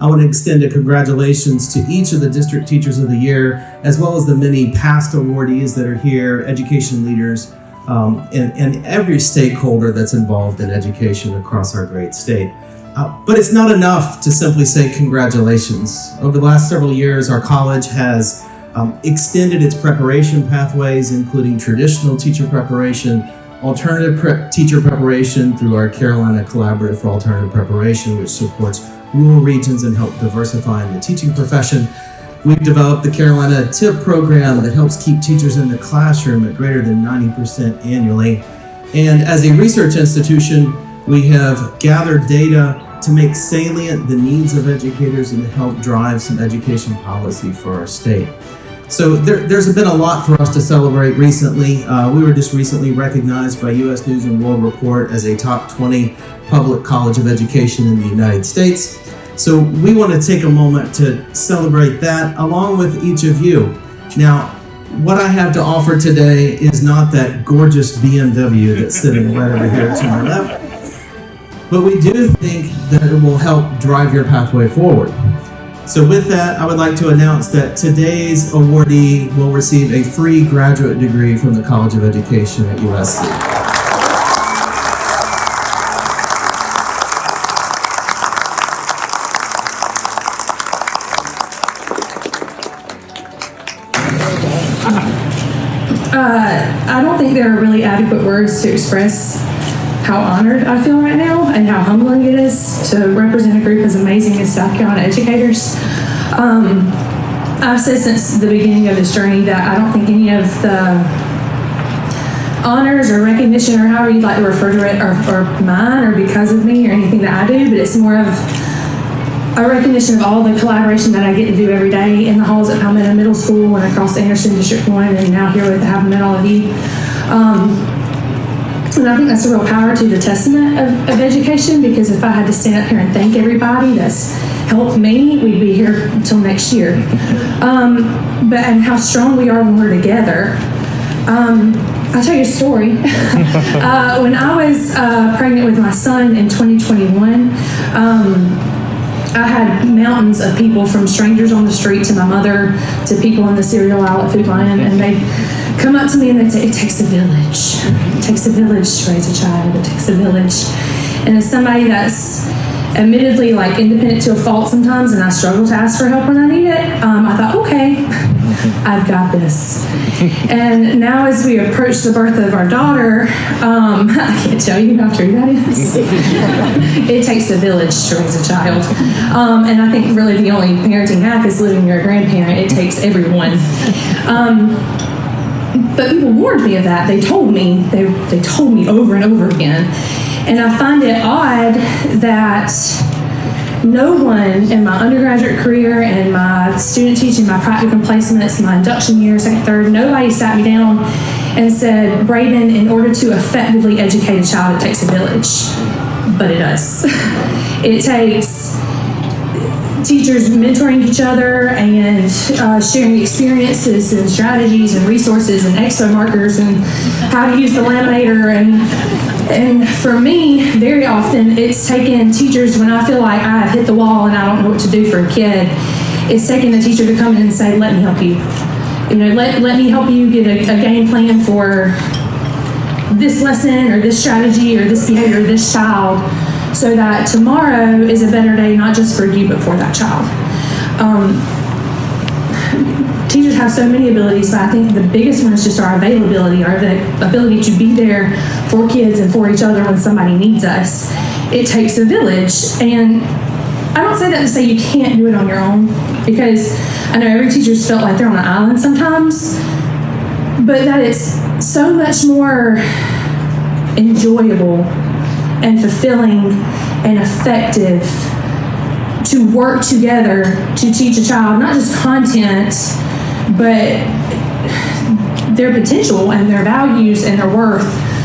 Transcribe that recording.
I want to extend a congratulations to each of the District Teachers of the Year, as well as the many past awardees that are here, education leaders, and every stakeholder that's involved in education across our great state. But it's not enough to simply say congratulations. Over the last several years, our college has extended its preparation pathways, including traditional teacher preparation, alternative teacher preparation through our Carolina Collaborative for Alternative Preparation, which supports rural regions and help diversify in the teaching profession. We've developed the Carolina TIP program that helps keep teachers in the classroom at greater than 90% annually. And as a research institution, we have gathered data to make salient the needs of educators and to help drive some education policy for our state. So there's been a lot for us to celebrate recently. We were just recently recognized by U.S. News and World Report as a top 20 public college of education in the United States. So we want to take a moment to celebrate that along with each of you. Now, what I have to offer today is not that gorgeous BMW that's sitting right over here to my left, but we do think that it will help drive your pathway forward. So with that, I would like to announce that today's awardee will receive a free graduate degree from the College of Education at USC. I don't think there are really adequate words to express how honored I feel right now and how humbling it is to represent a group as amazing as South Carolina educators. I've said since the beginning of this journey that I don't think any of the honors or recognition or however you'd like to refer to it are mine or because of me or anything that I do, but it's more of a recognition of all the collaboration that I get to do every day in the halls at Palmetto Middle School and across Anderson District 1 and now here with having met all of you. And I think that's a real power to the testament of education, because if I had to stand up here and thank everybody that's helped me, we'd be here until next year. And how strong we are when we're together. I'll tell you a story. When I was pregnant with my son in 2021, I had mountains of people, from strangers on the street to my mother to people in the cereal aisle at Food Lion, and they'd come up to me and they'd say, "It takes a village. It takes a village to raise a child. It takes a village." And as somebody that's admittedly like independent to a fault sometimes, and I struggle to ask for help when I need it, I thought, okay, I've got this. And now as we approach the birth of our daughter, I can't tell you how true that is. It takes a village to raise a child. And I think really the only parenting hack is living near a grandparent. It takes everyone. But people warned me of that. They told me over and over again. And I find it odd that no one in my undergraduate career and my student teaching, my practicum placements, my induction year, second, third, nobody sat me down and said, "Braden, in order to effectively educate a child, it takes a village." But it does. It takes teachers mentoring each other and sharing experiences and strategies and resources and expo markers and how to use the laminator. And for me, very often, it's taken teachers when I feel like I have hit the wall and I don't know what to do for a kid. It's taking the teacher to come in and say, "Let me help you. Let me help you get a game plan for this lesson or this strategy or this behavior or this child, so that tomorrow is a better day, not just for you, but for that child." Teachers have so many abilities, but I think the biggest one is just our availability, or the ability to be there for kids and for each other when somebody needs us. It takes a village. And I don't say that to say you can't do it on your own, because I know every teacher's felt like they're on an island sometimes, but that it's so much more enjoyable and fulfilling and effective to work together to teach a child not just content, but their potential and their values and their worth